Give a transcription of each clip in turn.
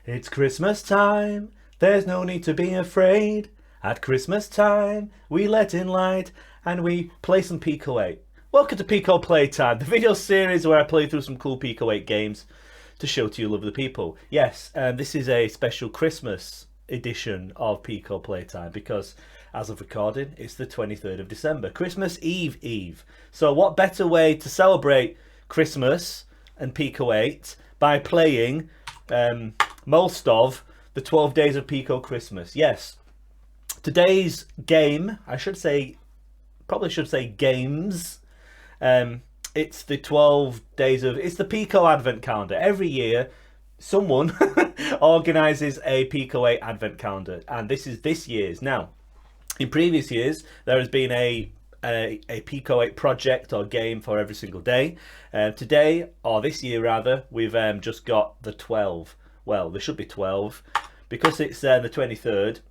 It's Christmas time, there's no need to be afraid. At Christmas time, we let in light and we play some Pico-8. Welcome to Pico Playtime, the video series where I play through some cool Pico-8 games to show to you lovely people. Yes, this is a special Christmas edition of Pico Playtime because, as of recording, it's the 23rd of December, Christmas Eve. So what better way to celebrate Christmas and Pico-8 by playing most of the 12 days of Pico Christmas. Yes, today's game, probably should say games. It's the 12 days of, it's the Pico Advent Calendar. Every year, someone organises a Pico-8 Advent Calendar, and this is this year's. Now, in previous years, there has been a Pico-8 project or game for every single day. Today, or this year rather, we've just got the 12. Well, there should be 12 because it's the 23rd.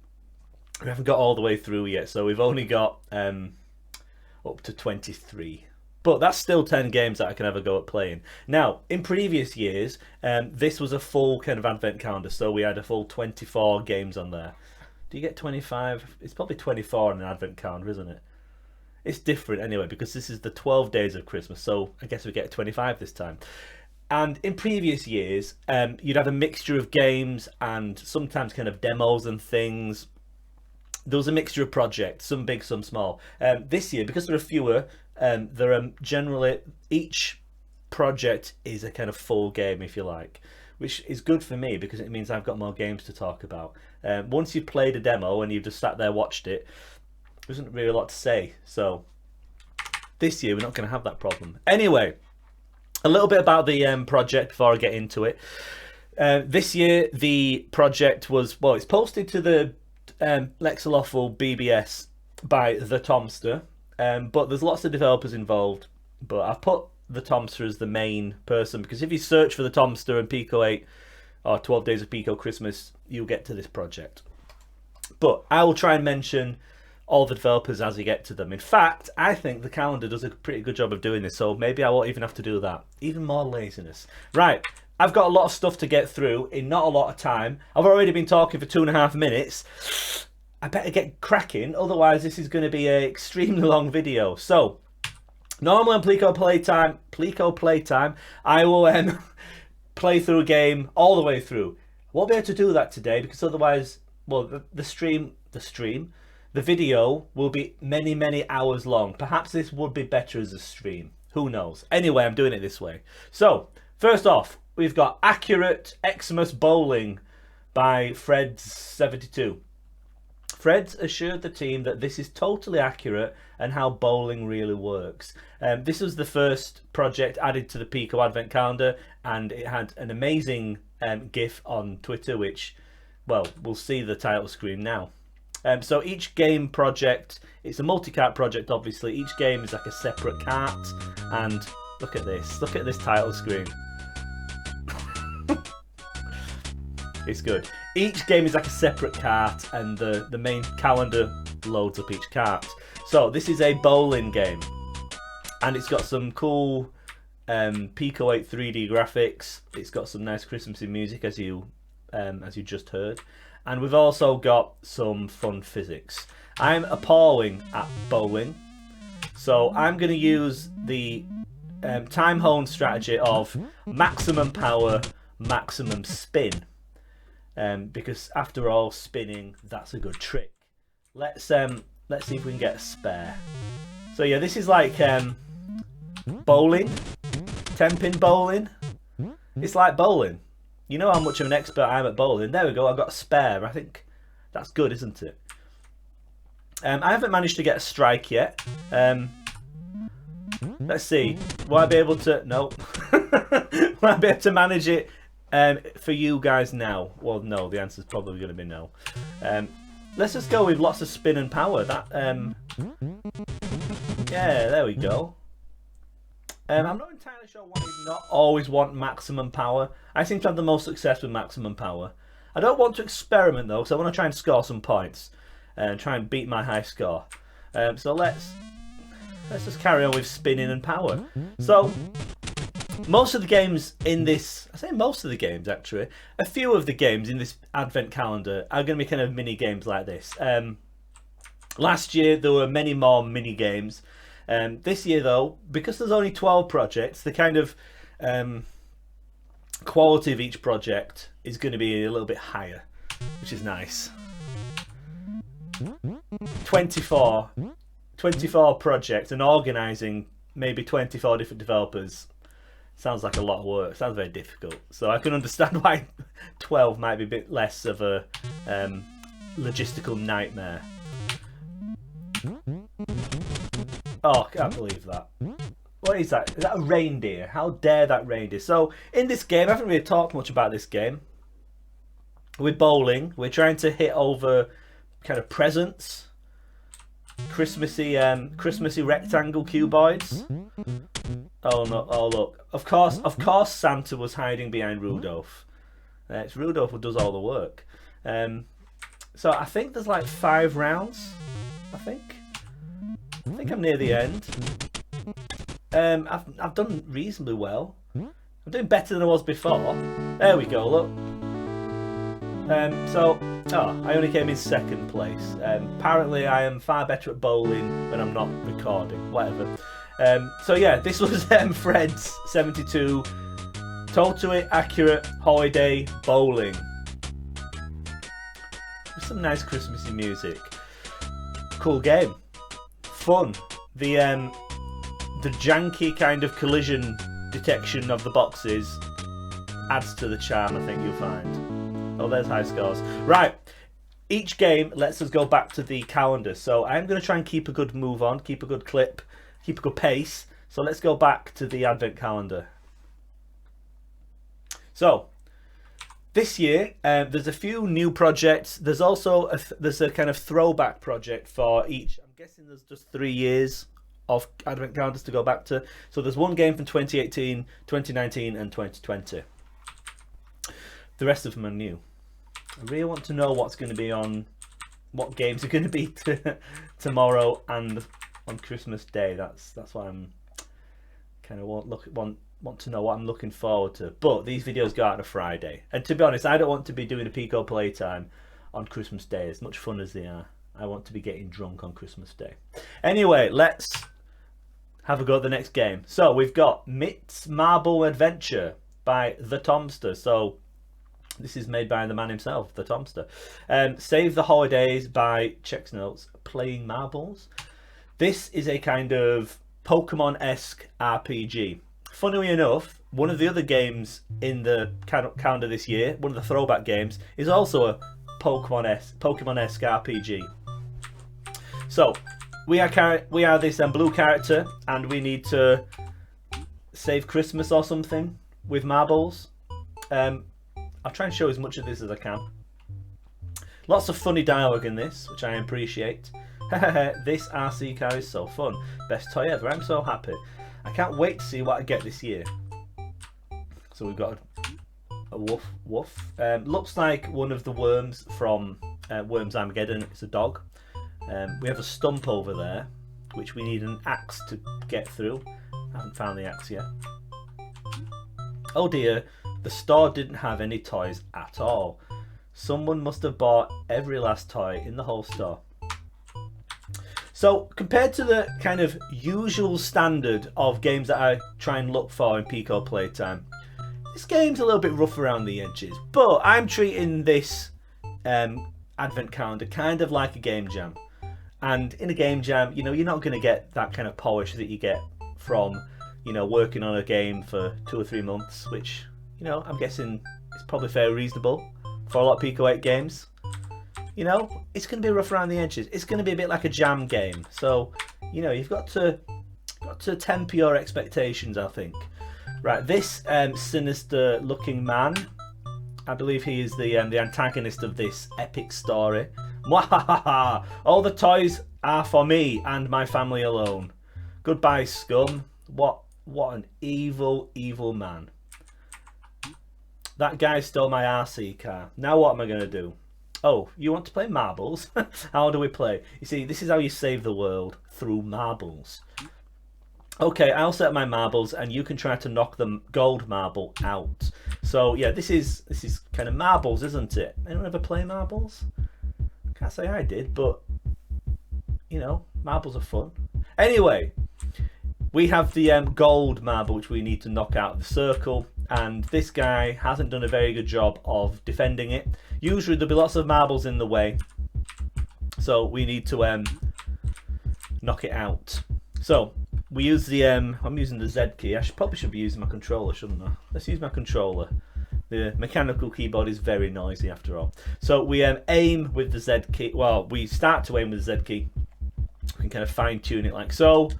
We haven't got all the way through yet, so we've only got up to 23. But that's still 10 games that I can ever go at playing. Now, in previous years, this was a full kind of advent calendar, so we had a full 24 games on there. Do you get 25? It's probably 24 on an advent calendar, isn't it? It's different anyway, because this is the 12 days of Christmas, so I guess we get 25 this time. And in previous years, you'd have a mixture of games and sometimes kind of demos and things. There was a mixture of projects, some big, some small. This year, because there are fewer, there are generally, each project is a kind of full game, if you like, which is good for me because it means I've got more games to talk about. Once you've played a demo and you've just sat there, watched it, there isn't really a lot to say. So this year, we're not going to have that problem. Anyway, a little bit about the project before I get into it. This year, the project was, well, it's posted to the Lexaloffle BBS by the Tomster, but there's lots of developers involved. But I've put the Tomster as the main person because if you search for the Tomster and Pico-8 or 12 Days of Pico Christmas, you'll get to this project. But I will try and mention all the developers as you get to them. In fact, I think the calendar does a pretty good job of doing this, so maybe I won't even have to do that. Even more laziness. Right, I've got a lot of stuff to get through in not a lot of time. I've already been talking for 2.5 minutes. I better get cracking, otherwise this is going to be an extremely long video. So, normally on Pico Playtime, I will play through a game all the way through. I won't be able to do that today because otherwise, well, the video will be many hours long. Perhaps this would be better as a stream. Who knows? Anyway, I'm doing it this way. So, first off, we've got Accurate Xmas Bowling by Fred72. Fred's assured the team that this is totally accurate and how bowling really works. This was the first project added to the Pico Advent Calendar, and it had an amazing GIF on Twitter, which, well, we'll see the title screen now. So each game project, it's a multi-cart project obviously, each game is like a separate cart, and look at this title screen. It's good. Each game is like a separate cart and the main calendar loads up each cart. So this is a bowling game and it's got some cool Pico-8 3D graphics. It's got some nice Christmassy music as you just heard. And we've also got some fun physics. I'm appalling at bowling, so I'm going to use the time honed strategy of maximum power, maximum spin, because after all, spinning, that's a good trick. Let's see if we can get a spare. So yeah, this is like bowling, 10-pin bowling. It's like bowling. You know how much of an expert I am at bowling. There we go, I've got a spare. I think that's good, isn't it? I haven't managed to get a strike yet. Let's see. Will I be able to... No. Will I be able to manage it for you guys now? Well, no. The answer's probably going to be no. Let's just go with lots of spin and power. Yeah, there we go. I'm not entirely sure why you not always want maximum power. I seem to have the most success with maximum power. I don't want to experiment though, because I want to try and score some points and try and beat my high score. So let's just carry on with spinning and power. So most of the games in this, I say most of the games actually, a few of the games in this advent calendar are going to be kind of mini games like this. Last year there were many more mini games. This year though, because there's only 12 projects, the kind of quality of each project is going to be a little bit higher, which is nice. 24 projects and organising maybe 24 different developers sounds like a lot of work. Sounds very difficult. So I can understand why 12 might be a bit less of a logistical nightmare. Oh, I can't believe that. What is that? Is that a reindeer? How dare that reindeer? So in this game, I haven't really talked much about this game. We're bowling. We're trying to hit over kind of presents, Christmassy rectangle cuboids. Oh no! Oh look! Of course, Santa was hiding behind Rudolph. It's Rudolph who does all the work. So I think there's like 5 rounds. I think I'm near the end. I've done reasonably well. I'm doing better than I was before. There we go. Look. I only came in 2nd place. Apparently I am far better at bowling when I'm not recording, whatever. So yeah, this was Fred's 72 totally accurate holiday bowling. With some nice Christmassy music. Cool game. Fun. The janky kind of collision detection of the boxes adds to the charm, I think you'll find. Oh, there's high scores. Right, each game lets us go back to the calendar. So I'm going to try and keep a good move on, keep a good clip, keep a good pace. So let's go back to the advent calendar. So this year, there's a few new projects. There's also there's a kind of throwback project for each. I'm guessing there's just 3 years of advent calendars to go back to. So there's one game from 2018, 2019 and 2020. The rest of them are new. I really want to know what's going to be on, what games are going to be tomorrow and on Christmas Day. That's what I'm kind of want to know what I'm looking forward to. But these videos go out on a Friday, and to be honest, I don't want to be doing a Pico Playtime on Christmas Day, as much fun as they are. I want to be getting drunk on Christmas Day. Anyway, let's have a go at the next game. So we've got Mitt's Marble Adventure by the Tomster. So this is made by the man himself, the Tomster. Save the Holidays by Checks Notes Playing Marbles. This is a kind of Pokemon-esque RPG. Funnily enough, one of the other games in the calendar this year, one of the throwback games, is also a Pokemon-esque RPG. So we are this blue character, and we need to save Christmas or something with marbles. I'll try and show as much of this as I can. Lots of funny dialogue in this, which I appreciate. This RC car is so fun. Best toy ever. I'm so happy. I can't wait to see what I get this year. So we've got a woof woof. Looks like one of the worms from Worms Armageddon. It's a dog. We have a stump over there, which we need an axe to get through. I haven't found the axe yet. Oh dear, the store didn't have any toys at all. Someone must have bought every last toy in the whole store. So compared to the kind of usual standard of games that I try and look for in Pico Playtime, this game's a little bit rough around the edges, but I'm treating this advent calendar kind of like a game jam. And in a game jam, you know, you're not going to get that kind of polish that you get from, you know, working on a game for 2 or 3 months, which, you know, I'm guessing is probably fairly reasonable for a lot of Pico-8 games. You know, it's going to be rough around the edges. It's going to be a bit like a jam game. So, you know, you've got to temper your expectations, I think. Right, this sinister looking man, I believe he is the antagonist of this epic story. Mwahaha! All the toys are for me and my family alone. Goodbye, scum. What an evil, evil man. That guy stole my RC car. Now what am I going to do? Oh, you want to play marbles? How do we play? You see, this is how you save the world, through marbles. Okay, I'll set my marbles, and you can try to knock the gold marble out. So yeah, this is kind of marbles, isn't it? Anyone ever play marbles? Can't say I did, but you know, marbles are fun. Anyway, we have the gold marble which we need to knock out of the circle, and this guy hasn't done a very good job of defending it. Usually there'll be lots of marbles in the way, so we need to knock it out. So we use the I'm using the Z key. Probably should be using my controller, shouldn't I? Let's use my controller. The mechanical keyboard is very noisy after all. So we aim with the Z key. Well, we start to aim with the Z key. We can kind of fine tune it like so,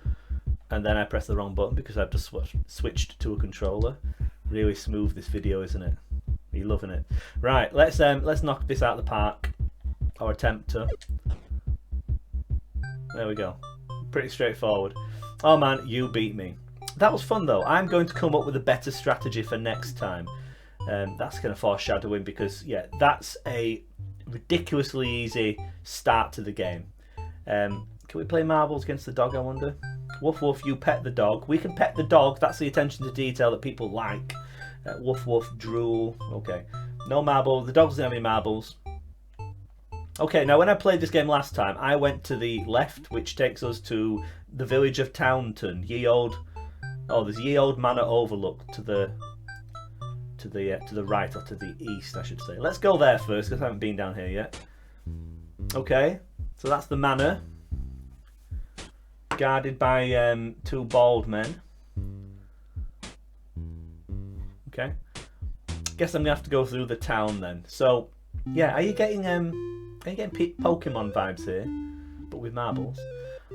and then I press the wrong button because I've just switched to a controller. Really smooth this video, isn't it? Are you loving it? Right, let's knock this out of the park, or attempt to. There we go. Pretty straightforward. Oh man, you beat me. That was fun though. I'm going to come up with a better strategy for next time. That's kind of foreshadowing because yeah, that's a ridiculously easy start to the game. Can we play marbles against the dog, I wonder? Woof woof, you pet the dog. We can pet the dog. That's the attention to detail that people like. Woof woof, drool. Okay. No marbles. The dog doesn't have any marbles. Okay, now when I played this game last time, I went to the left, which takes us to the village of Townton. Ye old... Oh, there's Ye Old Manor Overlook to the right, or to the east, I should say. Let's go there first, because I haven't been down here yet. Okay, so that's the manor. Guarded by two bald men. Okay. Guess I'm gonna have to go through the town then. So, yeah, are you getting Pokemon vibes here, but with marbles?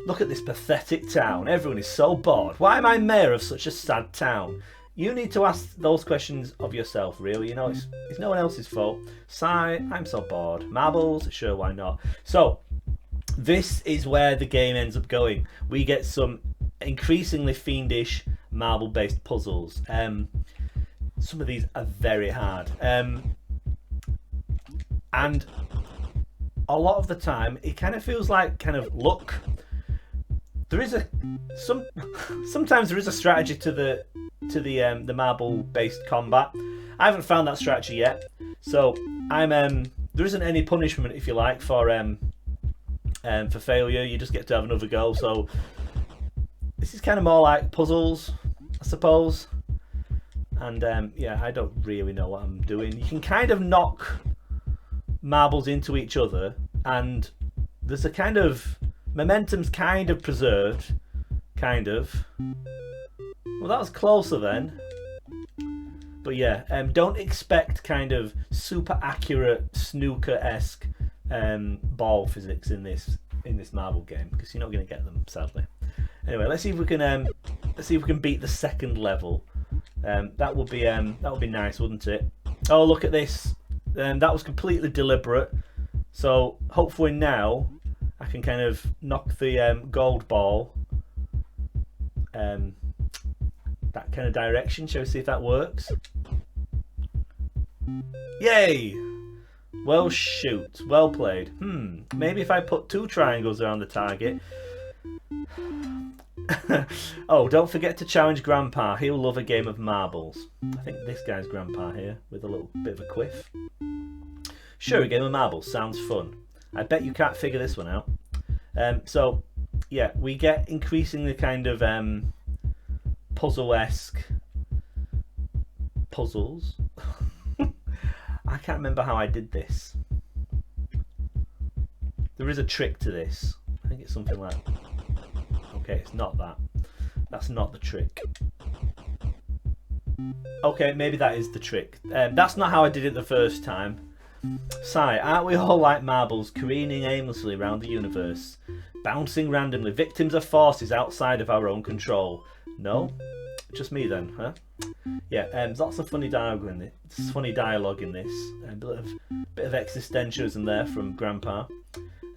Look at this pathetic town. Everyone is so bored. Why am I mayor of such a sad town? You need to ask those questions of yourself, really. You know, it's no one else's fault. Sigh, I'm so bored. Marbles? Sure, why not? So, this is where the game ends up going. We get some increasingly fiendish marble-based puzzles. Some of these are very hard. And a lot of the time, it kind of feels like kind of luck. There is sometimes there is a strategy to the marble-based combat. I haven't found that strategy yet, so there isn't any punishment, if you like, for failure. You just get to have another go. So this is kind of more like puzzles, I suppose. And yeah, I don't really know what I'm doing. You can kind of knock marbles into each other, and there's a kind of momentum's kind of preserved, kind of. Well, that was closer then. But yeah, don't expect kind of super accurate snooker-esque ball physics in this marble game, because you're not going to get them, sadly. Anyway, let's see if we can beat the second level. That would be nice, wouldn't it? Oh, look at this. That was completely deliberate. So hopefully now I can kind of knock the gold ball that kind of direction. Shall we see if that works? Yay! Well, shoot. Well played. Maybe if I put two triangles around the target. Oh, don't forget to challenge Grandpa. He'll love a game of marbles. I think this guy's Grandpa here, with a little bit of a quiff. Sure, a game of marbles. Sounds fun. I bet you can't figure this one out. So, yeah, we get increasingly kind of puzzle-esque puzzles. I can't remember how I did this. There is a trick to this. I think it's something like... Okay, it's not that. That's not the trick. Okay, maybe that is the trick. That's not how I did it the first time. Sigh, aren't we all like marbles, careening aimlessly around the universe, bouncing randomly, victims of forces outside of our own control? No? Just me then, huh? Yeah, there's lots of funny dialogue in this. A bit of existentialism there from Grandpa.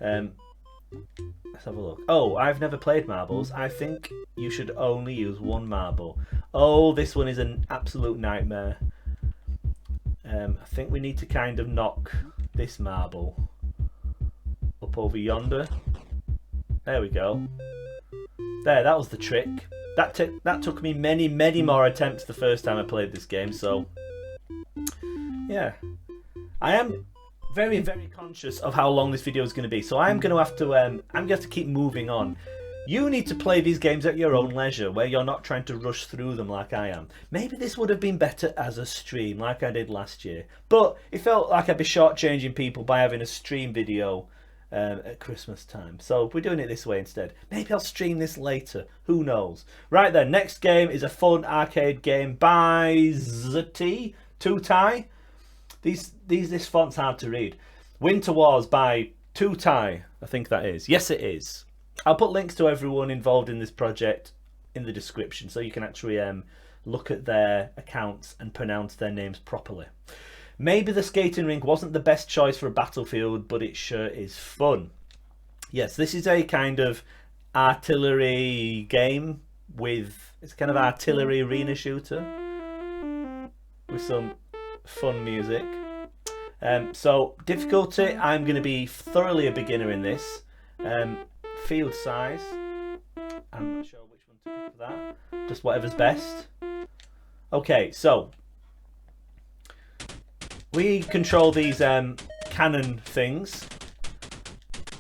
Let's have a look. Oh, I've never played marbles. I think you should only use one marble. Oh, this one is an absolute nightmare. I think we need to kind of knock this marble up over yonder. There we go. There, that was the trick. That took me many more attempts the first time I played this game. So yeah, I am very conscious of how long this video is going to be. So I am going to have to keep moving on. You need to play these games at your own leisure, where you're not trying to rush through them like I am. Maybe this would have been better as a stream, like I did last year. But it felt like I'd be shortchanging people by having a stream video at Christmas time. So we're doing it this way instead. Maybe I'll stream this later. Who knows? Right then, next game is a fun arcade game by Tutai. This font's hard to read. Winter Wars by Tutai, I think that is. Yes, it is. I'll put links to everyone involved in this project in the description, so you can actually look at their accounts and pronounce their names properly. Maybe the skating rink wasn't the best choice for a battlefield, but it sure is fun. Yes, this is a kind of artillery game it's kind of artillery arena shooter with some fun music. So difficulty, I'm going to be thoroughly a beginner in this. Field size, I'm not sure which one to pick for that, just whatever's best. Okay, so we control these cannon things.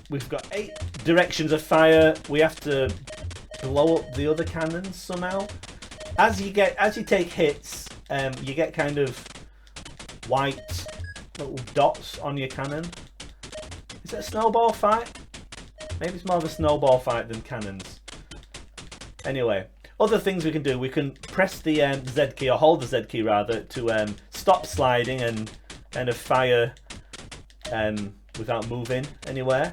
We've got 8 directions of fire. We have to blow up the other cannons somehow. As you take hits, you get kind of white little dots on your cannon. Is it a snowball fight? Maybe it's more of a snowball fight than cannons. Anyway, other things we can do. We can press the Z key, or hold the Z key rather, to stop sliding and kind of fire without moving anywhere.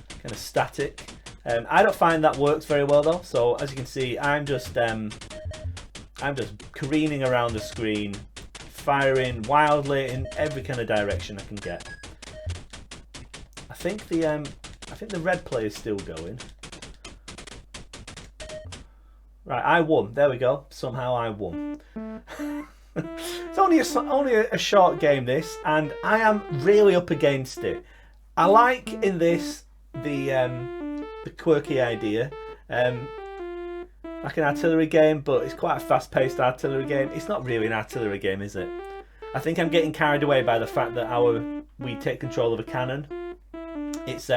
Kind of static. I don't find that works very well though. So as you can see, I'm just careening around the screen, firing wildly in every kind of direction I can get. I think the red play is still going. Right, I won. There we go. Somehow I won. It's only a short game this, and I am really up against it. I like in this the quirky idea, like an artillery game, but it's quite a fast-paced artillery game. It's not really an artillery game, is it? I think I'm getting carried away by the fact that we take control of a cannon. It's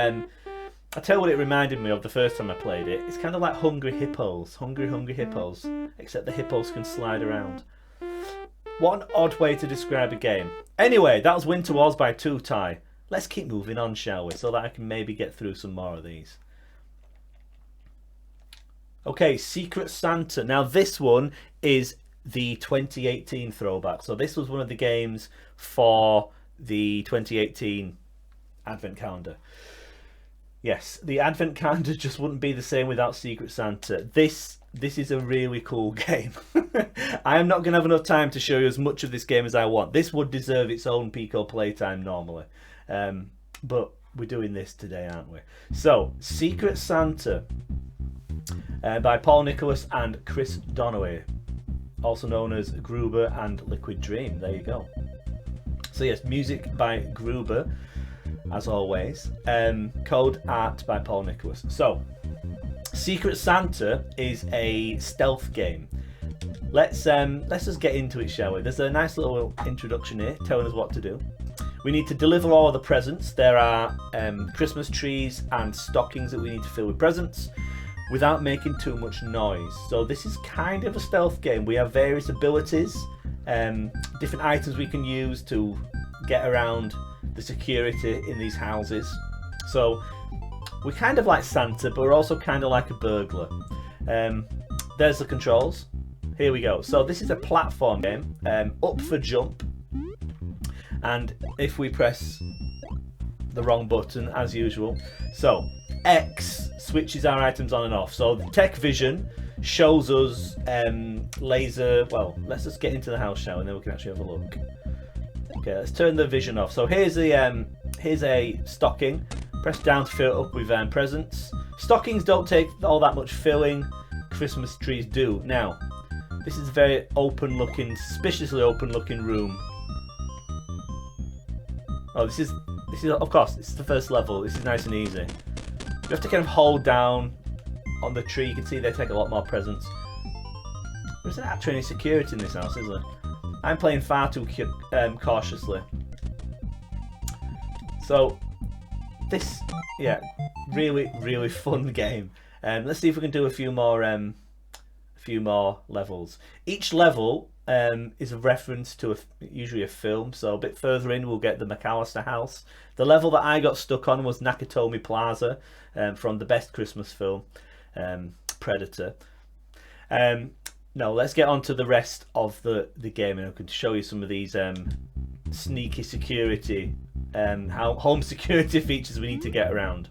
I tell you what it reminded me of the first time I played it. It's kind of like Hungry Hippos, Hungry Hippos, except the hippos can slide around. What an odd way to describe a game. Anyway, that was Winter Wars by Tutai. Let's keep moving on, shall we, so that I can maybe get through some more of these. Okay, Secret Santa. Now this one is the 2018 throwback. So this was one of the games for the 2018 Advent calendar. Yes, the Advent calendar just wouldn't be the same without Secret Santa. This is a really cool game. I am not going to have enough time to show you as much of this game as I want. This would deserve its own Pico Playtime normally. But we're doing this today, aren't we? So, Secret Santa by Paul Nicholas and Chris Donaway, also known as Gruber and Liquid Dream. There you go. So yes, music by Gruber, as always. Code art by Paul Nicholas. So, Secret Santa is a stealth game. Let's just get into it, shall we? There's a nice little introduction here telling us what to do. We need to deliver all of the presents. There are Christmas trees and stockings that we need to fill with presents without making too much noise. So this is kind of a stealth game. We have various abilities, different items we can use to get around the security in these houses. So we're kind of like Santa, but we're also kind of like a burglar. There's the controls. Here we go. So this is a platform game, up for jump. And if we press the wrong button, as usual. So X switches our items on and off. So the tech vision shows us laser. Well, let's just get into the house, shall we? And then we can actually have a look. Okay, let's turn the vision off. So here's a stocking. Press down to fill it up with presents. Stockings don't take all that much filling. Christmas trees do. Now, this is a very open-looking, suspiciously open-looking room. Oh, this is of course, this is the first level. This is nice and easy. You have to kind of hold down on the tree. You can see they take a lot more presents. There isn't actually any security in this house, is there? I'm playing far too cautiously. So this, yeah, really fun game. Let's see if we can do a few more levels. Each level is a reference to usually a film. So a bit further in, we'll get the McAllister house. The level that I got stuck on was Nakatomi Plaza from the best Christmas film, Predator. No, let's get on to the rest of the game, and I can show you some of these sneaky security, home security features we need to get around.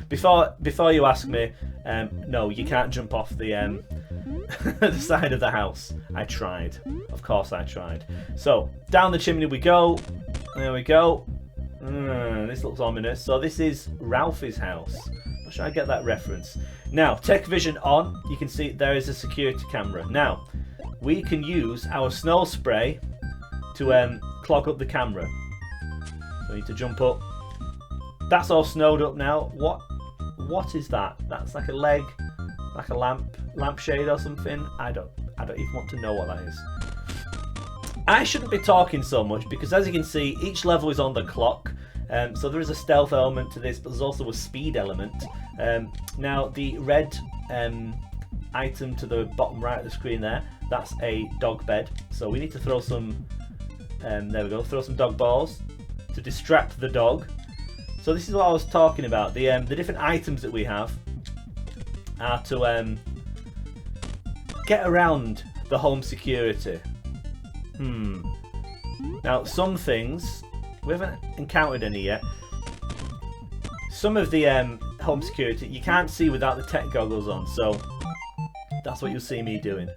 Before you ask me, no, you can't jump off the the side of the house. I tried. Of course I tried. So, down the chimney we go. There we go. This looks ominous. So this is Ralphie's house. I'm sure I get that reference. Now, tech vision on. You can see there is a security camera. Now, we can use our snow spray to clog up the camera. So we need to jump up. That's all snowed up now. What is that? That's like a leg, like a lampshade or something. I don't even want to know what that is. I shouldn't be talking so much because, as you can see, each level is on the clock. So there is a stealth element to this, but there's also a speed element. Now the red item to the bottom right of the screen there, that's a dog bed. So we need to throw some, there we go, throw some dog balls to distract the dog. So this is what I was talking about. The different items that we have are to get around the home security. Now some things, we haven't encountered any yet. Some of the home security you can't see without the tech goggles on, so that's what you'll see me doing.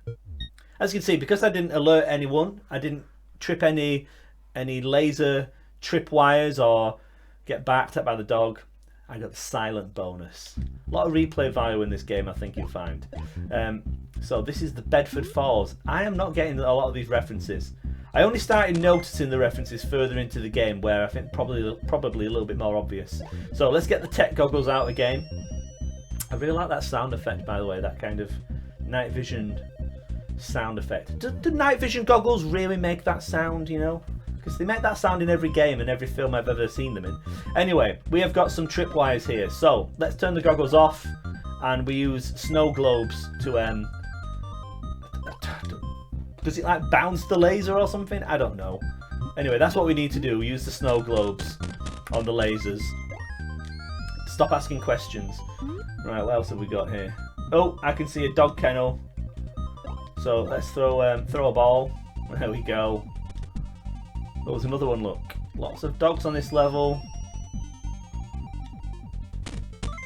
As you can see, because I didn't alert anyone, I didn't trip any laser trip wires or get barked at by the dog, I got the silent bonus. A lot of replay value in this game, I think you'll find. So this is the Bedford Falls. I am not getting a lot of these references. I only started noticing the references further into the game, where I think probably a little bit more obvious. So let's get the tech goggles out again. I really like that sound effect, by the way, that kind of night vision sound effect. Do night vision goggles really make that sound, you know? Because they make that sound in every game and every film I've ever seen them in. Anyway, we have got some tripwires here. So let's turn the goggles off, and we use snow globes to does it like bounce the laser or something? I don't know. Anyway, that's what we need to do. Use the snow globes on the lasers. Stop asking questions. Right, what else have we got here? Oh, I can see a dog kennel. So let's throw a ball. There we go. Oh, there's another one, look. Lots of dogs on this level.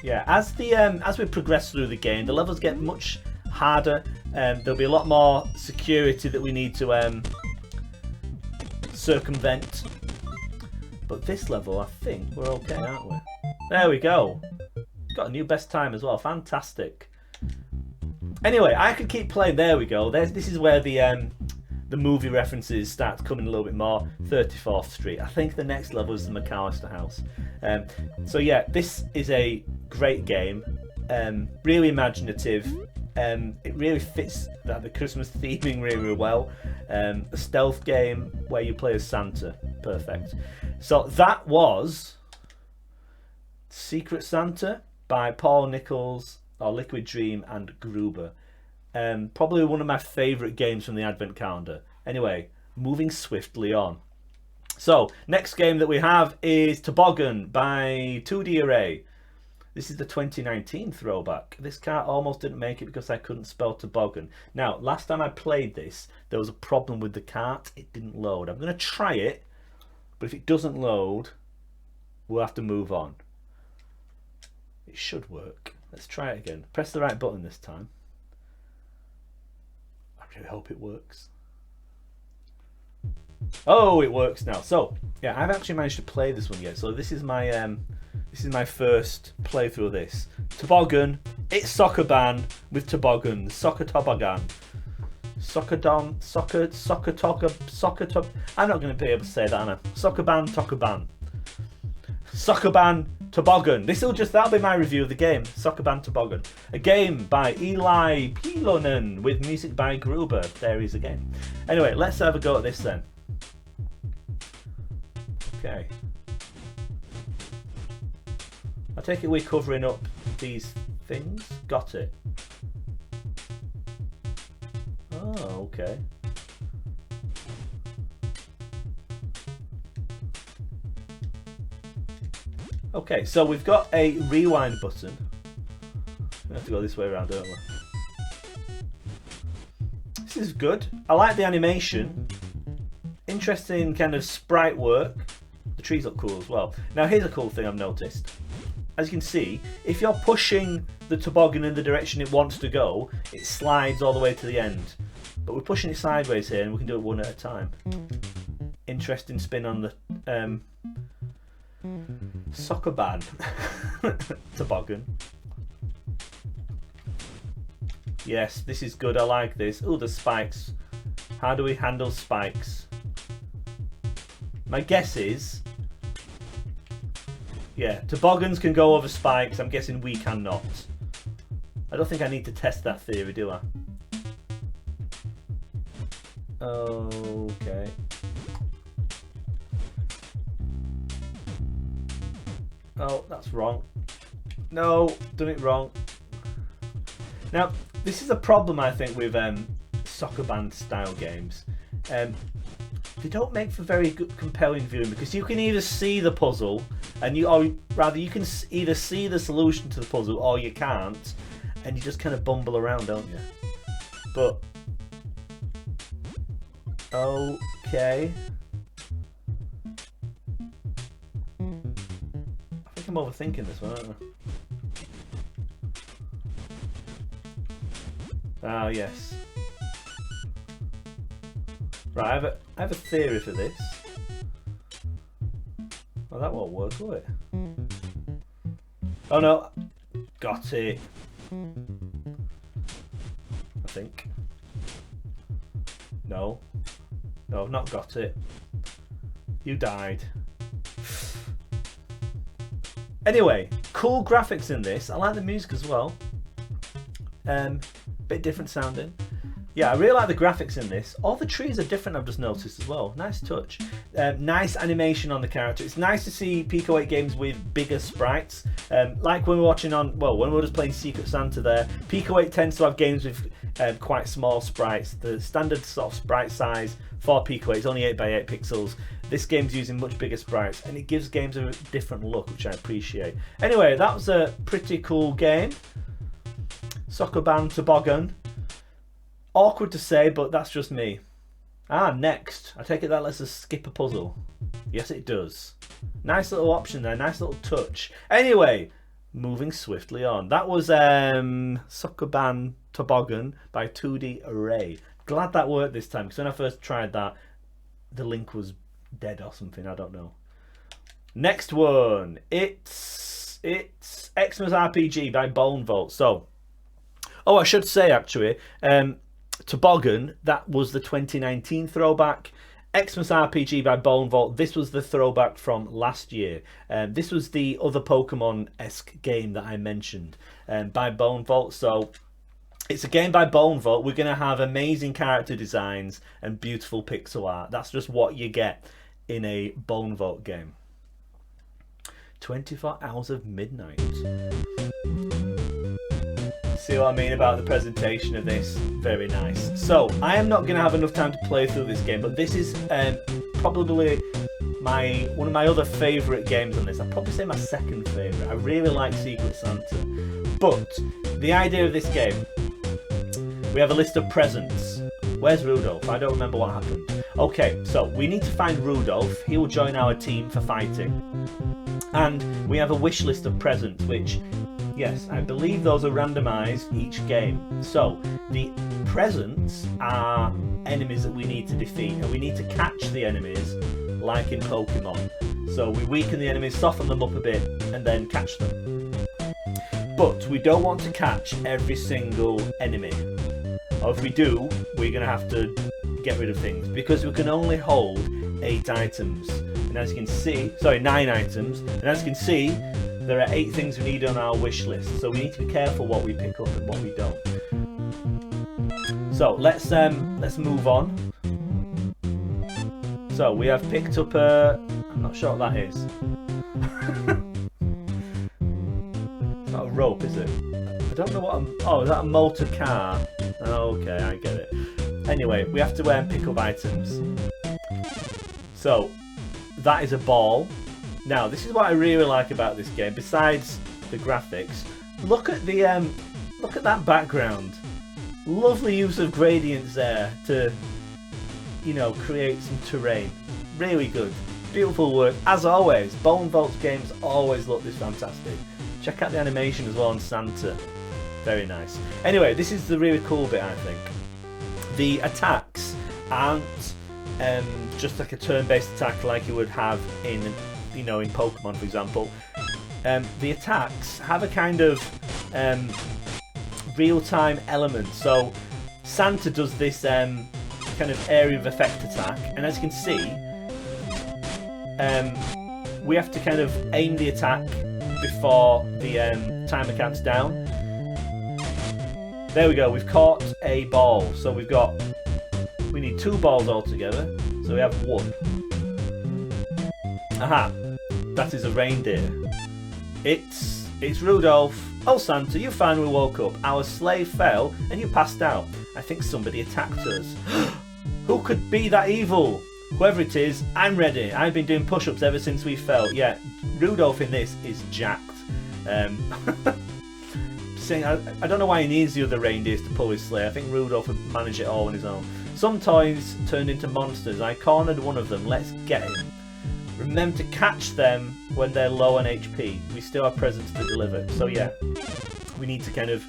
Yeah, as we progress through the game, the levels get much harder. There'll be a lot more security that we need to circumvent. But this level, I think we're okay, aren't we? There we go. Got a new best time as well. Fantastic. Anyway, I could keep playing. There we go. This is where the movie references start coming a little bit more. 34th Street. I think the next level is the McAllister house. So yeah, this is a great game. Really imaginative. It really fits the Christmas theming really well. A stealth game where you play as Santa. Perfect. So that was Secret Santa by Paul Nichols, or Liquid Dream, and Gruber. Probably one of my favourite games from the Advent calendar. Anyway, moving swiftly on. So, next game that we have is Toboggan by 2D Array. This is the 2019 Throwback. This cart almost didn't make it because I couldn't spell toboggan. Now, last time I played this, there was a problem with the cart. It didn't load. I'm going to try it, but if it doesn't load, we'll have to move on. It should work. Let's try it again. Press the right button this time. I really hope it works. Oh, it works now. So, yeah, I've actually managed to play this one yet. So this is my first playthrough of this. Toboggan. It's Soccerban with Toboggan. Soccer Toboggan. I'm not going to be able to say that, am I? Soccerban Toboggan. Soccerban Toboggan. That'll be my review of the game. Sokoban Toboggan. A game by Eli Pilonen with music by Gruber. There he is again. Anyway, let's have a go at this then. Okay. I take it we're covering up these things. Got it. Oh, okay. Okay, so we've got a rewind button. We have to go this way around, don't we? This is good. I like the animation. Interesting kind of sprite work. The trees look cool as well. Now here's a cool thing I've noticed. As you can see, if you're pushing the toboggan in the direction it wants to go, it slides all the way to the end. But we're pushing it sideways here and we can do it one at a time. Interesting spin on the Sokoban Toboggan. Yes, this is good. I like this. Oh, the spikes. How do we handle spikes? My guess is, yeah, toboggans can go over spikes. I'm guessing we cannot. I don't think I need to test that theory, do I? Okay. Oh, that's wrong. No, done it wrong. Now, this is a problem I think with Sokoban style games. They don't make for very good, compelling viewing because you can either see the puzzle, or rather, you can either see the solution to the puzzle or you can't, and you just kind of bumble around, don't you? But okay. I'm overthinking this one, aren't I? Ah, yes. Right, I have a theory for this. Well, that won't work, will it? Oh no, got it. I think. No, I've not got it. You died. Anyway, cool graphics in this. I like the music as well. Bit different sounding. Yeah, I really like the graphics in this. All the trees are different, I've just noticed as well. Nice touch. Nice animation on the character. It's nice to see Pico-8 games with bigger sprites. Like when we're watching on, well, when we were just playing Secret Santa there, Pico-8 tends to have games with quite small sprites. The standard sort of sprite size for Pico-8 is only 8x8 pixels. This game's using much bigger sprites and it gives games a different look, which I appreciate. Anyway, that was a pretty cool game. Sokoban Toboggan. Awkward to say, but that's just me. Ah, next. I take it that lets us skip a puzzle. Yes, it does. Nice little option there, nice little touch. Anyway, moving swiftly on. That was Sokoban Toboggan by 2D Array. Glad that worked this time, because when I first tried that, the link was dead or something, I don't know. Next one. It's Xmas RPG by Bonevault. So, I should say actually, Toboggan, that was the 2019 throwback. Xmas RPG by Bonevault, this was the throwback from last year. This was the other Pokemon-esque game that I mentioned by Bonevault. So it's a game by Bonevault. We're going to have amazing character designs and beautiful pixel art. That's just what you get in a Bonevault game. 24 Hours of Midnight. See what I mean about the presentation of this? Very nice. So, I am not going to have enough time to play through this game, but this is probably one of my other favourite games on this. I'd probably say my second favourite. I really like Secret Santa. But, the idea of this game, we have a list of presents. Where's Rudolph? I don't remember what happened. Okay, so we need to find Rudolph. He will join our team for fighting. And we have a wish list of presents, which, yes, I believe those are randomised each game. So, the presents are enemies that we need to defeat, and we need to catch the enemies, like in Pokemon. So we weaken the enemies, soften them up a bit, and then catch them. But we don't want to catch every single enemy. Or if we do, we're going to have to get rid of things, because we can only hold 8 items. And as you can see, sorry, 9 items. And as you can see, there are 8 things we need on our wish list. So we need to be careful what we pick up and what we don't. So let's move on. So we have picked up a... I'm not sure what that is. It's not a rope, is it? I don't know what oh, is that a motor car? Oh, okay, I get it. Anyway, we have to pick up items. So, that is a ball. Now, this is what I really like about this game. Besides the graphics, look at the look at that background. Lovely use of gradients there to, you know, create some terrain. Really good. Beautiful work. As always, Bonevault's games always look this fantastic. Check out the animation as well on Santa. Very nice. Anyway, this is the really cool bit, I think. The attacks aren't just like a turn-based attack like you would have in, you know, in Pokemon, for example. The attacks have a kind of real-time element. So Santa does this kind of area of effect attack, and as you can see, we have to kind of aim the attack before the timer counts down. There we go, we've caught a ball. So we need 2 balls altogether, so we have 1. Aha, that is a reindeer. It's Rudolph. Oh Santa, you finally woke up. Our sleigh fell and you passed out. I think somebody attacked us. Who could be that evil? Whoever it is, I'm ready. I've been doing push-ups ever since we fell. Yeah, Rudolph in this is jacked. I don't know why he needs the other reindeers to pull his sleigh. I think Rudolph would manage it all on his own. Some toys turned into monsters. I cornered one of them. Let's get him. Remember to catch them when they're low on HP. We still have presents to deliver. So yeah, we need to kind of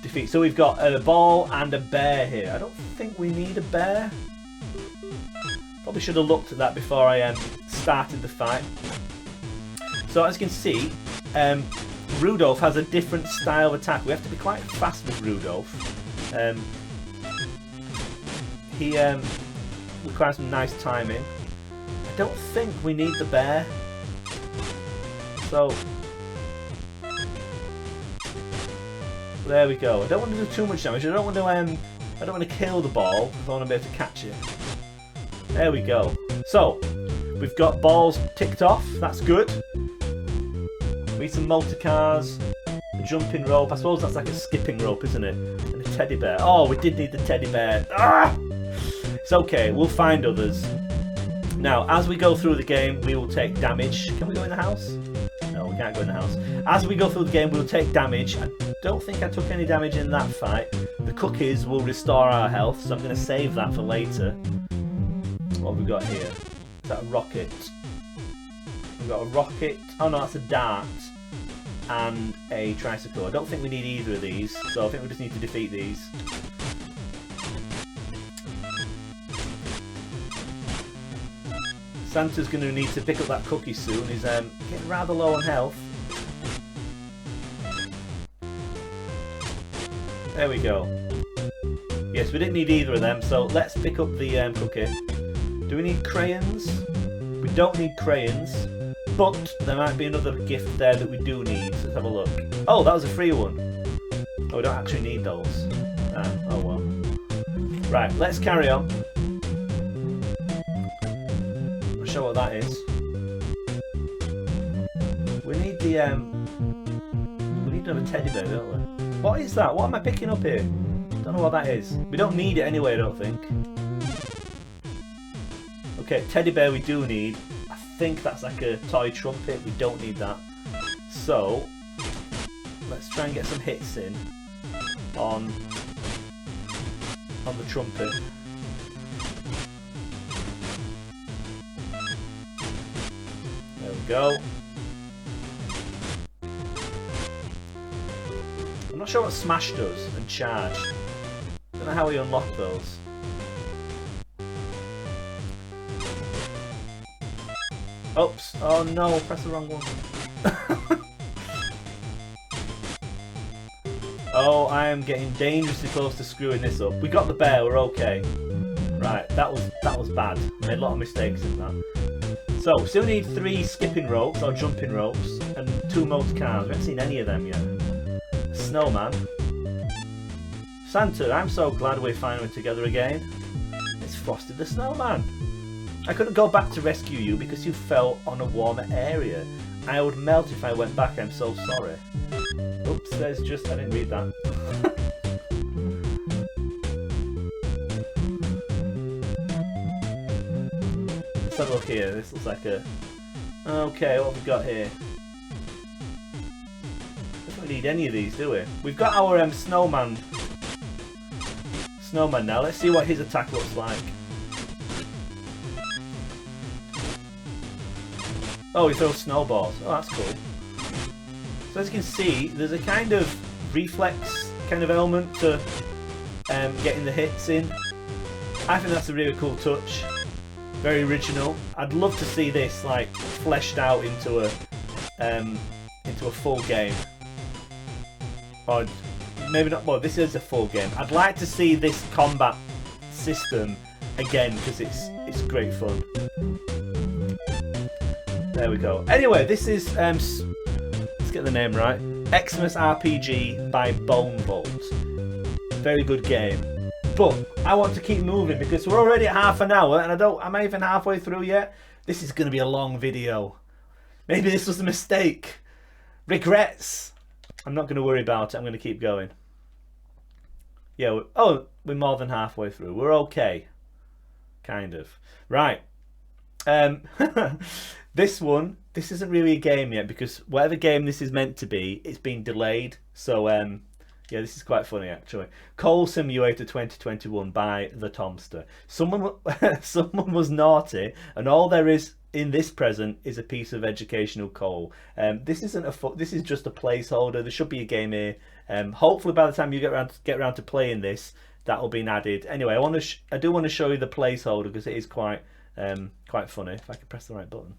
defeat. So we've got a ball and a bear here. I don't think we need a bear. Probably should have looked at that before I started the fight. So as you can see, Rudolph has a different style of attack. We have to be quite fast with Rudolph. He requires some nice timing. I don't think we need the bear. So there we go. I don't want to do too much damage. I don't want to kill the ball. I want to be able to catch it. There we go. So we've got balls ticked off. That's good. We need some motor cars, a jumping rope. I suppose that's like a skipping rope, isn't it? And a teddy bear. Oh, we did need the teddy bear. Ah! It's okay, we'll find others. Now, as we go through the game, we will take damage. Can we go in the house? No, we can't go in the house. As we go through the game, we'll take damage. I don't think I took any damage in that fight. The cookies will restore our health, so I'm going to save that for later. What have we got here? Is that a rocket? We've got a rocket. Oh no, that's a dart. And a tricycle. I don't think we need either of these, so I think we just need to defeat these. Santa's going to need to pick up that cookie soon. He's getting rather low on health. There we go. Yes, we didn't need either of them, so let's pick up the cookie. Do we need crayons? We don't need crayons, but there might be another gift there that we do need. Let's have a look. Oh, that was a free one. Oh, we don't actually need those. Oh well. Right, let's carry on. I'll show what that is. We need the we need another teddy bear, don't we? What is that? What am I picking up here? Don't know what that is. We don't need it anyway, I don't think. Okay, teddy bear we do need. I think that's like a toy trumpet. We don't need that. So let's try and get some hits in on the trumpet. There we go. I'm not sure what smash does and charge. Don't know how we unlock those. Oops! Oh no! Press the wrong one. Oh, I am getting dangerously close to screwing this up. We got the bear. We're okay. Right, that was bad. Made a lot of mistakes in that. So, we still need 3 skipping ropes or jumping ropes and 2 motor cars. We haven't seen any of them yet. Snowman. Santa, I'm so glad we're finally together again. It's Frosty the Snowman. I couldn't go back to rescue you because you fell on a warmer area. I would melt if I went back, I'm so sorry. Oops, there's just... I didn't read that. Let's have a look here. This looks like a... Okay, what have we got here? We don't need any of these, do we? We've got our snowman now. Let's see what his attack looks like. Oh, he throws snowballs. Oh, that's cool. So as you can see, there's a kind of reflex kind of element to getting the hits in. I think that's a really cool touch. Very original. I'd love to see this like fleshed out into a full game. Or maybe not. Well, this is a full game. I'd like to see this combat system again because it's great fun. There we go. Anyway, this is let's get the name right. Xmas RPG by Bonevault. Very good game. But I want to keep moving because we're already at half an hour and am I even halfway through yet? This is going to be a long video. Maybe this was a mistake. Regrets. I'm not going to worry about it. I'm going to keep going. Yeah. We're more than halfway through. We're okay. Kind of. Right. This isn't really a game yet because whatever game this is meant to be, it's been delayed. So, yeah, this is quite funny actually. Coal Simulator 2021 by the Tomster. Someone was naughty, and all there is in this present is a piece of educational coal. This is just a placeholder. There should be a game here. Hopefully, by the time you get around to playing this, that will be added. Anyway, I do want to show you the placeholder because it is quite funny. If I can press the right button.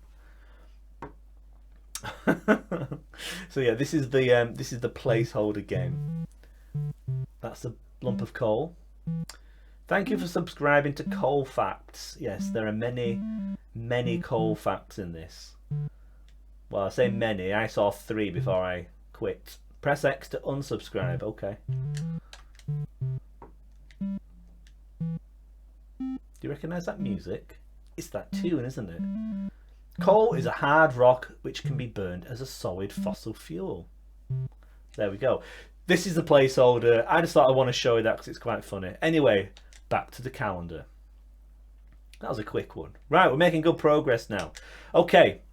So yeah, this is the placeholder game. That's a lump of coal. Thank you for subscribing to Coal Facts. Yes, there are many coal facts in this. Well, I say many. I saw 3 before I quit. Press X to unsubscribe. Okay. Do you recognise that music? It's that tune, isn't it? Coal is a hard rock which can be burned as a solid fossil fuel. There we go. This is the placeholder. I just thought I want to show you that because it's quite funny. Anyway, back to the calendar. That was a quick one. Right, we're making good progress now. Okay.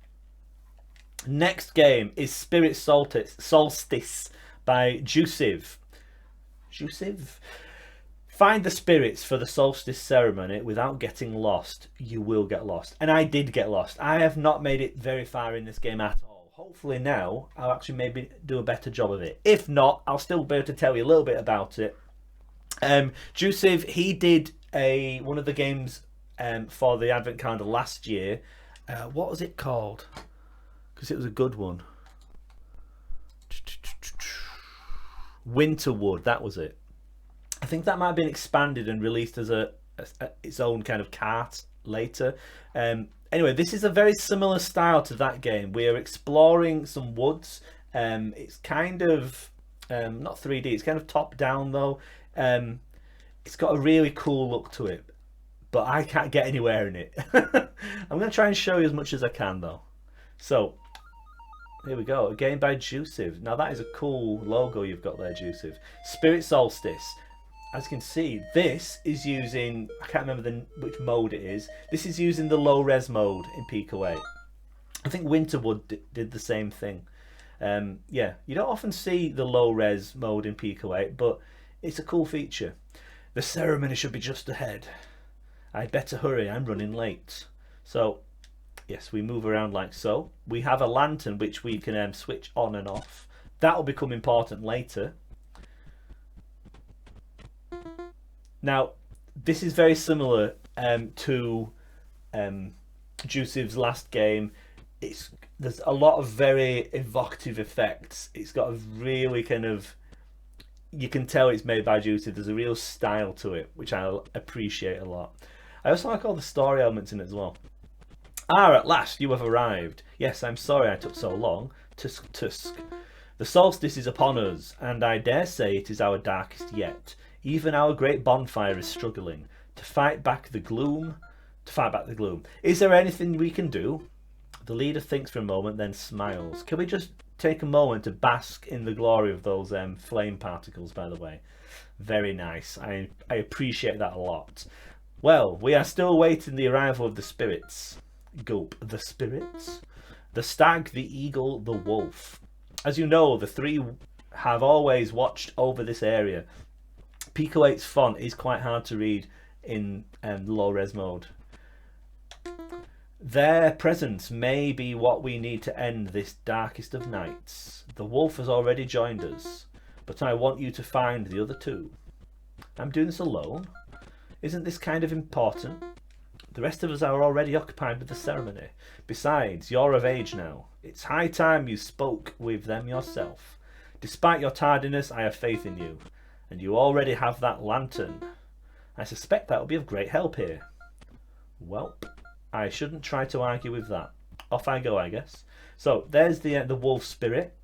Next game is Spirit Solstice by Jusiv. Jusiv? Find the spirits for the solstice ceremony without getting lost. You will get lost. And I did get lost. I have not made it very far in this game at all. Hopefully now I'll actually maybe do a better job of it. If not, I'll still be able to tell you a little bit about it. Jusiv, he did one of the games for the Advent calendar last year. What was it called? Because it was a good one. Winterwood, that was it. I think that might have been expanded and released as its own kind of cart later. Anyway, this is a very similar style to that game. We are exploring some woods. It's kind of not 3D. It's kind of top down though. It's got a really cool look to it, but I can't get anywhere in it. I'm going to try and show you as much as I can though. So here we go. A game by Jusiv. Now that is a cool logo you've got there, Jusiv. Spirit Solstice. As you can see, this is using, I can't remember which mode it is. This is using the low res mode in Pico-8. I think Winterwood did the same thing. Yeah, you don't often see the low res mode in Pico-8, but it's a cool feature. The ceremony should be just ahead. I'd better hurry, I'm running late. So, yes, we move around like so. We have a lantern which we can switch on and off. That will become important later. Now, this is very similar to Jusiv's last game. There's a lot of very evocative effects. It's got a really kind of, you can tell it's made by Jusiv. There's a real style to it, which I appreciate a lot. I also like all the story elements in it as well. Ah, at last you have arrived. Yes, I'm sorry I took so long. Tusk, tusk. The solstice is upon us, and I dare say it is our darkest yet. Even our great bonfire is struggling to fight back the gloom. Is there anything we can do? The leader thinks for a moment, then smiles. Can we just take a moment to bask in the glory of those flame particles, by the way? Very nice. I appreciate that a lot. Well, we are still waiting the arrival of the spirits. Gulp. The spirits? The stag, the eagle, the wolf. As you know, the three have always watched over this area. Pico-8's font is quite hard to read in low-res mode. Their presence may be what we need to end this darkest of nights. The wolf has already joined us, but I want you to find the other two. I'm doing this alone? Isn't this kind of important? The rest of us are already occupied with the ceremony. Besides, you're of age now. It's high time you spoke with them yourself. Despite your tardiness, I have faith in you. And you already have that lantern. I suspect that will be of great help here. Well, I shouldn't try to argue with that. Off I go, I guess. So, there's the wolf spirit.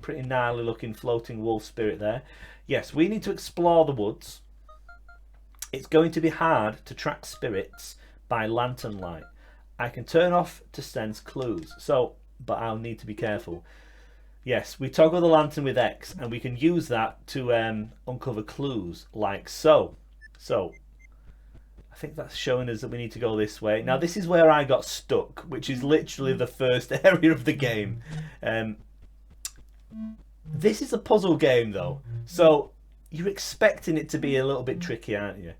Pretty gnarly looking floating wolf spirit there. Yes, we need to explore the woods. It's going to be hard to track spirits by lantern light. I can turn off to sense clues. So, but I'll need to be careful. Yes, we toggle the lantern with X and we can use that to uncover clues like so. So, I think that's showing us that we need to go this way. Now, this is where I got stuck, which is literally the first area of the game. This is a puzzle game, though. So, you're expecting it to be a little bit tricky, aren't you?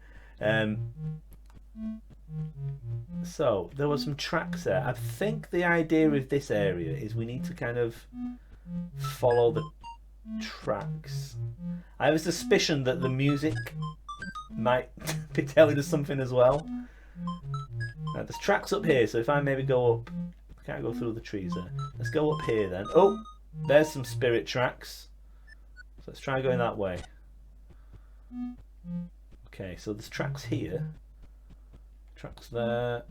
So, there were some tracks there. I think the idea of this area is we need to kind of follow the tracks. I have a suspicion that the music might be telling us something as well. Now, there's tracks up here, so if I maybe go up, I can't go through the trees there. Let's go up here then. Oh, there's some spirit tracks. So let's try going that way. Okay, so there's tracks here. Tracks there.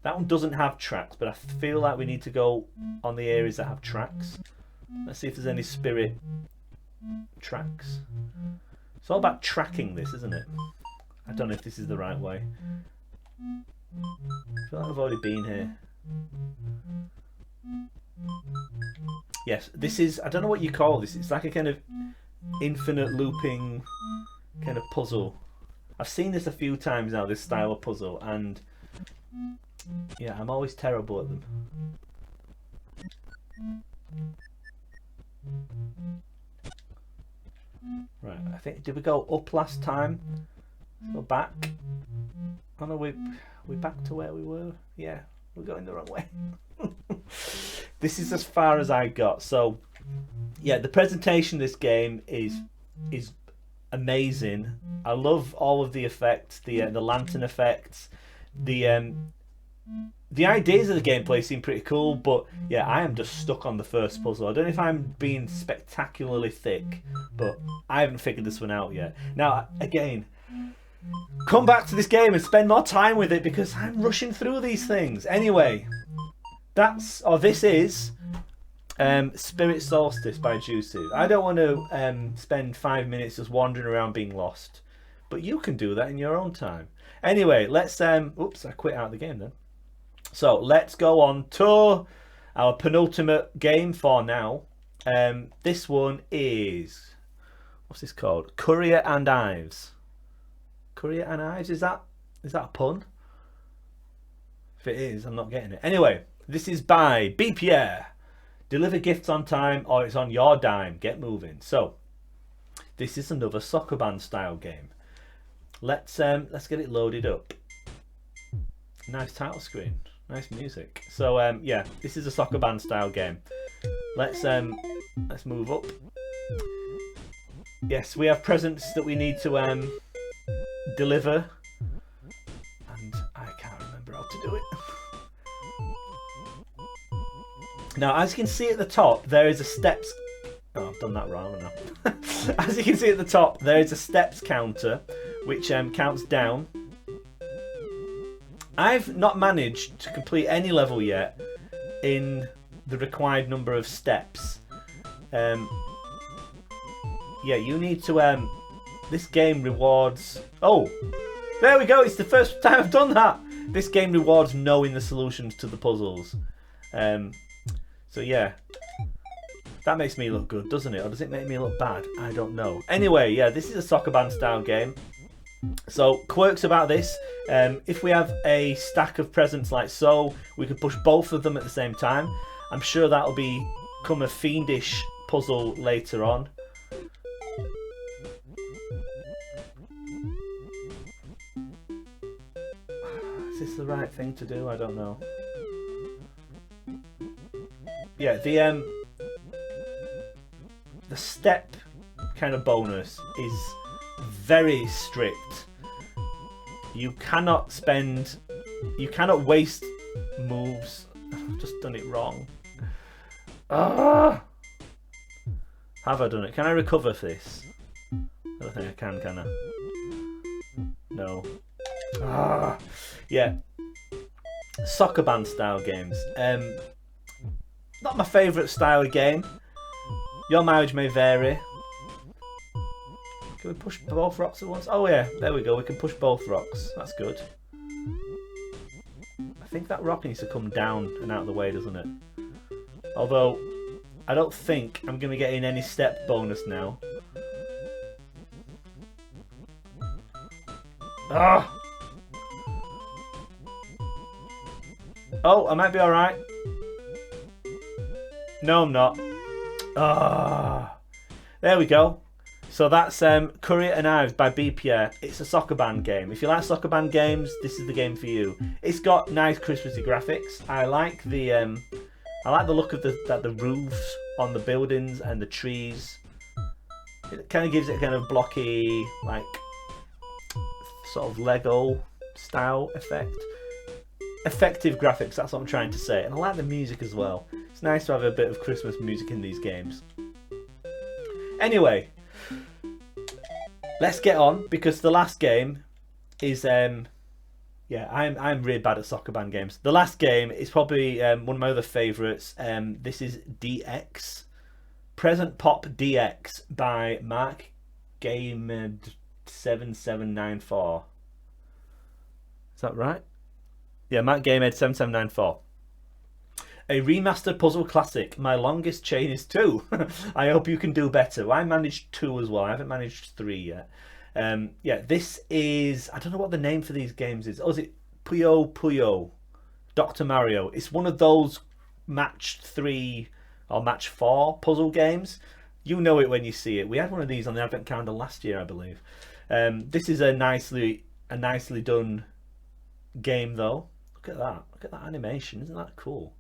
That one doesn't have tracks, but I feel like we need to go on the areas that have tracks. Let's see if there's any spirit tracks. It's all about tracking this, isn't it? I don't know if this is the right way. I feel like I've already been here. Yes, this is, I don't know what you call this. It's like a kind of infinite looping kind of puzzle. I've seen this a few times now, this style of puzzle, and yeah, I'm always terrible at them. Right, I think, did we go up last time? Let's go back. Oh no, we're back to where we were. Yeah, we're going the wrong way. This is as far as I got. So yeah, the presentation of this game is amazing. I love all of the effects, the lantern effects, the ideas of the gameplay seem pretty cool, but yeah, I am just stuck on the first puzzle. I don't know if I'm being spectacularly thick, but I haven't figured this one out yet. Now, again, come back to this game and spend more time with it because I'm rushing through these things. Anyway, this is Spirit Solstice by Juicy. I don't want to spend 5 minutes just wandering around being lost, but you can do that in your own time. Anyway, let's oops, I quit out of the game then. So let's go on to our penultimate game for now. This one is, what's this called? Courier and Ives. Courier and Ives, is that a pun? If it is, I'm not getting it. Anyway, this is by B. Pierre. Deliver gifts on time or it's on your dime. Get moving. So this is another Toboggan style game. Let's get it loaded up. Nice title screen. Nice music. So yeah, this is a Toboggan style game. Let's move up. Yes, we have presents that we need to deliver, and I can't remember how to do it. Now, as you can see at the top, there is a steps. Oh, I've done that wrong now. As you can see at the top, there is a steps counter, which counts down. I've not managed to complete any level yet in the required number of steps. Yeah, you need to... this game rewards... Oh! There we go! It's the first time I've done that! This game rewards knowing the solutions to the puzzles. So yeah. That makes me look good, doesn't it? Or does it make me look bad? I don't know. Anyway, yeah, this is a Toboggan style game. So, quirks about this. If we have a stack of presents like so, we can push both of them at the same time. I'm sure that'll become a fiendish puzzle later on. Is this the right thing to do? I don't know. Yeah, the step kind of bonus is very strict. You cannot waste moves. I've just done it wrong. Ah! Have I done it? Can I recover this? I don't think I can I? No. Ah! Yeah. Toboggan style games. Not my favourite style of game. Your mileage may vary. Can we push both rocks at once? Oh yeah, there we go. We can push both rocks. That's good. I think that rock needs to come down and out of the way, doesn't it? Although, I don't think I'm going to get in any step bonus now. Ah! Oh, I might be alright. No, I'm not. Ah! There we go. So that's Courier and Ives by BPA. It's a Toboggan game. If you like Toboggan games, this is the game for you. It's got nice Christmassy graphics. I like the look of the roofs on the buildings and the trees. It kind of gives it a kind of blocky, like sort of Lego style effect. Effective graphics, that's what I'm trying to say. And I like the music as well. It's nice to have a bit of Christmas music in these games. Anyway, let's get on, because the last game is yeah, I'm really bad at Toboggan games. The last game is probably one of my other favourites. This is DX, Present Pop DX by Mark Gamed 7794. Is that right? Yeah, Mark Gamed 7794. A remastered puzzle classic. My longest chain is 2. I hope you can do better. Well, I managed 2 as well. I haven't managed 3 yet. Yeah, this is... I don't know what the name for these games is. Oh, is it Puyo? Dr. Mario. It's one of those match 3 or match 4 puzzle games. You know it when you see it. We had one of these on the Advent calendar last year, I believe. This is a nicely done game, though. Look at that. Look at that animation. Isn't that cool?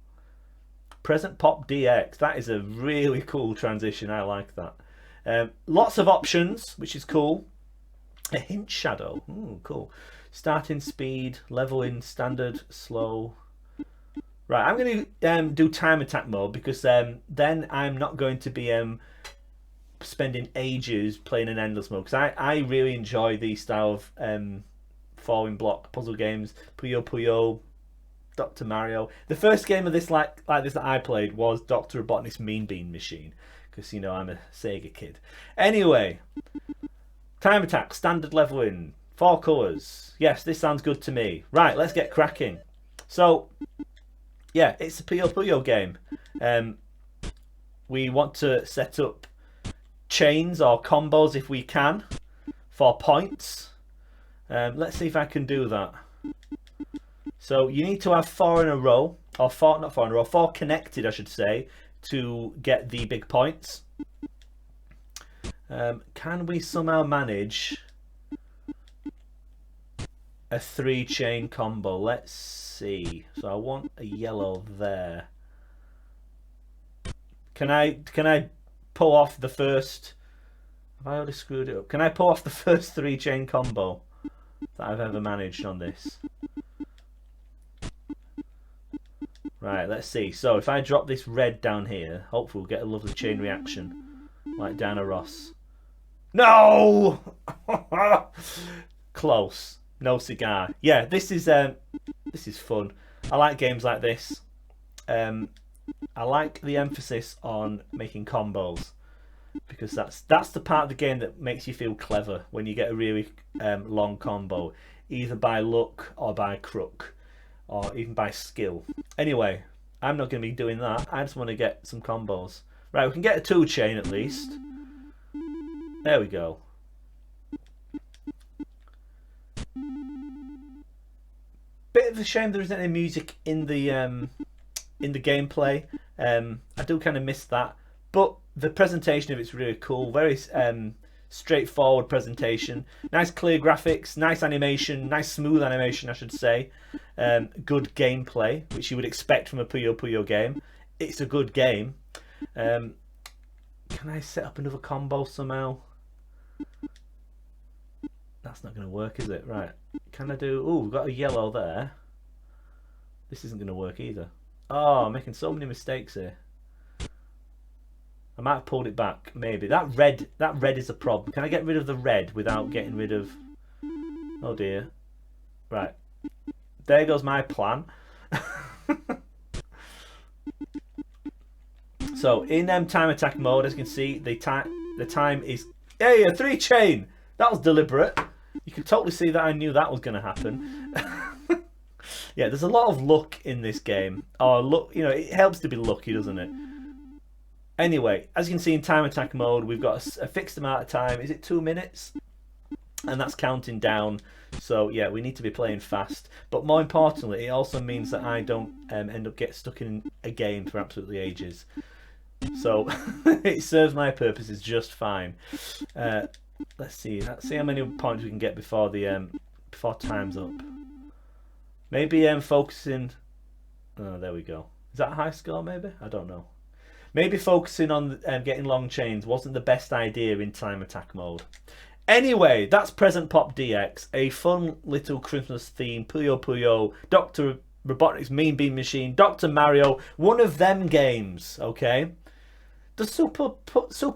Present Pop DX. That is a really cool transition. I like that. Lots of options, which is cool. A hint shadow. Ooh, cool. Starting speed, leveling, standard, slow. Right, I'm going to do time attack mode, because then I'm not going to be spending ages playing an endless mode. Because I really enjoy these style of falling block puzzle games. Puyo, Dr. Mario. The first game of this like this that I played was Dr. Robotnik's Mean Bean Machine, because you know I'm a Sega kid. Anyway, time attack, standard leveling, 4 colours. Yes, this sounds good to me. Right, let's get cracking. So, yeah, it's a Puyo game. We want to set up chains or combos if we can for points. Let's see if I can do that. So you need to have 4 in a row, or 4 connected, I should say, to get the big points. Can we somehow manage a 3-chain combo? Let's see. So I want a yellow there. Can I pull off the first? Have I already screwed it up? Can I pull off the first 3-chain combo that I've ever managed on this? Right, let's see. So if I drop this red down here, hopefully we'll get a lovely chain reaction, like Diana Ross. No! Close. No cigar. Yeah, this is This is fun. I like games like this. I like the emphasis on making combos, because that's the part of the game that makes you feel clever when you get a really long combo, either by luck or by crook or even by skill. Anyway, I'm not going to be doing that. I just want to get some combos. Right, we can get a 2 chain at least. There we go. Bit of a shame there isn't any music in the gameplay. I do kind of miss that, but the presentation of it's really cool. Very straightforward presentation. Nice clear graphics, nice animation, nice smooth animation, I should say. Good gameplay, which you would expect from a Puyo Puyo game. It's a good game. Can I set up another combo somehow? That's not going to work, is it? Right. Can I do... Oh, we've got a yellow there. This isn't going to work either. Oh, I'm making so many mistakes here. I might have pulled it back, maybe. That red is a problem. Can I get rid of the red without getting rid of... Oh dear. Right. There goes my plan. So, in time attack mode, as you can see, the time is... Hey, a 3 chain! That was deliberate. You can totally see that I knew that was going to happen. Yeah, there's a lot of luck in this game. Oh, look, you know, it helps to be lucky, doesn't it? Anyway, as you can see in time attack mode, we've got a fixed amount of time. Is it 2 minutes? And that's counting down. So yeah, we need to be playing fast. But more importantly, it also means that I don't end up getting stuck in a game for absolutely ages. So it serves my purposes just fine. Let's see how many points we can get before the before time's up. Maybe focusing. Oh, there we go. Is that a high score? Maybe, I don't know. Maybe focusing on getting long chains wasn't the best idea in time attack mode. Anyway, that's Present Pop DX, a fun little Christmas theme Puyo Puyo, Dr. Robotnik's Mean Bean Machine, Dr. Mario, one of them games. Okay. Does Super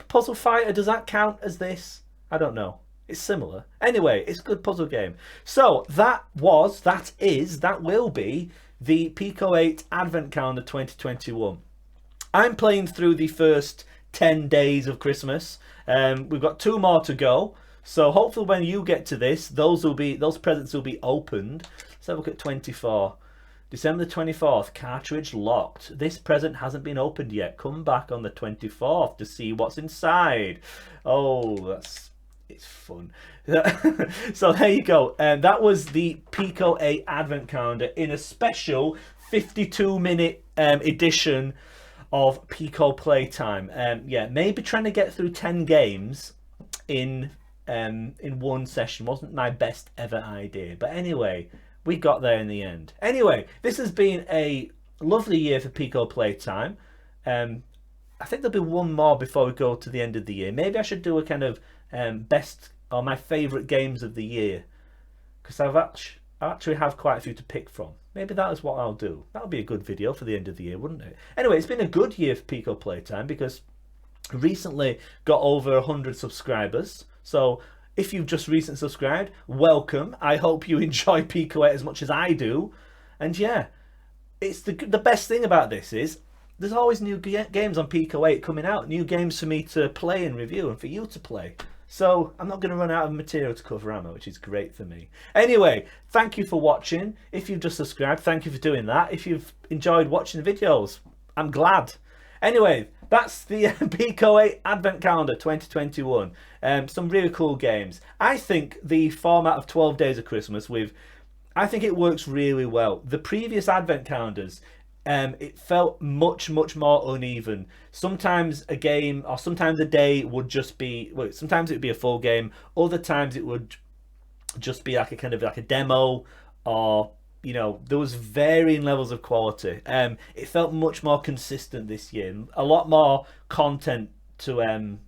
Puzzle Fighter, does that count as this? I don't know. It's similar. Anyway, it's a good puzzle game. So that will be the Pico-8 Advent Calendar 2021. I'm playing through the first 10 days of Christmas. We've got 2 more to go. So hopefully when you get to this, those presents will be opened. Let's have a look at 24. December the 24th, cartridge locked. This present hasn't been opened yet. Come back on the 24th to see what's inside. Oh, it's fun. So there you go. That was the Pico-8 Advent Calendar in a special 52-minute edition of Pico Playtime. Yeah, maybe trying to get through 10 games in one session wasn't my best ever idea. But anyway, we got there in the end. Anyway, this has been a lovely year for Pico Playtime. I think there'll be one more before we go to the end of the year. Maybe I should do a kind of best or my favourite games of the year, because I actually have quite a few to pick from. Maybe that is what I'll do. That'll be a good video for the end of the year, wouldn't it? Anyway, it's been a good year for Pico Playtime because recently got over 100 subscribers. So if you've just recently subscribed, welcome. I hope you enjoy Pico-8 as much as I do. And yeah, it's the best thing about this is there's always new games on Pico-8 coming out. New games for me to play and review and for you to play. So I'm not going to run out of material to cover Ammo, which is great for me. Anyway, thank you for watching. If you've just subscribed, thank you for doing that. If you've enjoyed watching the videos, I'm glad. Anyway, that's the Pico-8 Advent Calendar 2021. Some really cool games. I think the format of 12 Days of Christmas I think it works really well. The previous Advent Calendars, it felt much more uneven. Sometimes a game or sometimes a day would just be, well, sometimes it would be a full game, other times it would just be like a kind of like a demo, or you know, there was varying levels of quality. It felt much more consistent this year, a lot more content to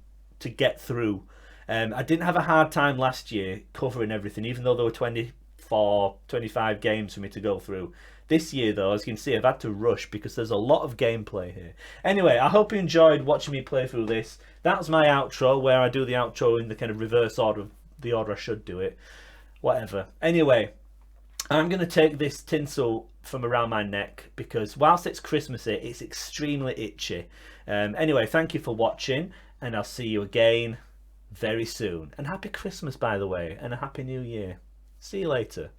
get through. I didn't have a hard time last year covering everything, even though there were 24, 25 games for me to go through. This year though, as you can see, I've had to rush because there's a lot of gameplay here. Anyway, I hope you enjoyed watching me play through this. That's my outro, where I do the outro in the kind of reverse order of the order I should do it. Whatever. Anyway, I'm going to take this tinsel from around my neck because whilst it's Christmassy, it's extremely itchy. Anyway, thank you for watching, and I'll see you again very soon. And happy Christmas, by the way, and a happy new year. See you later.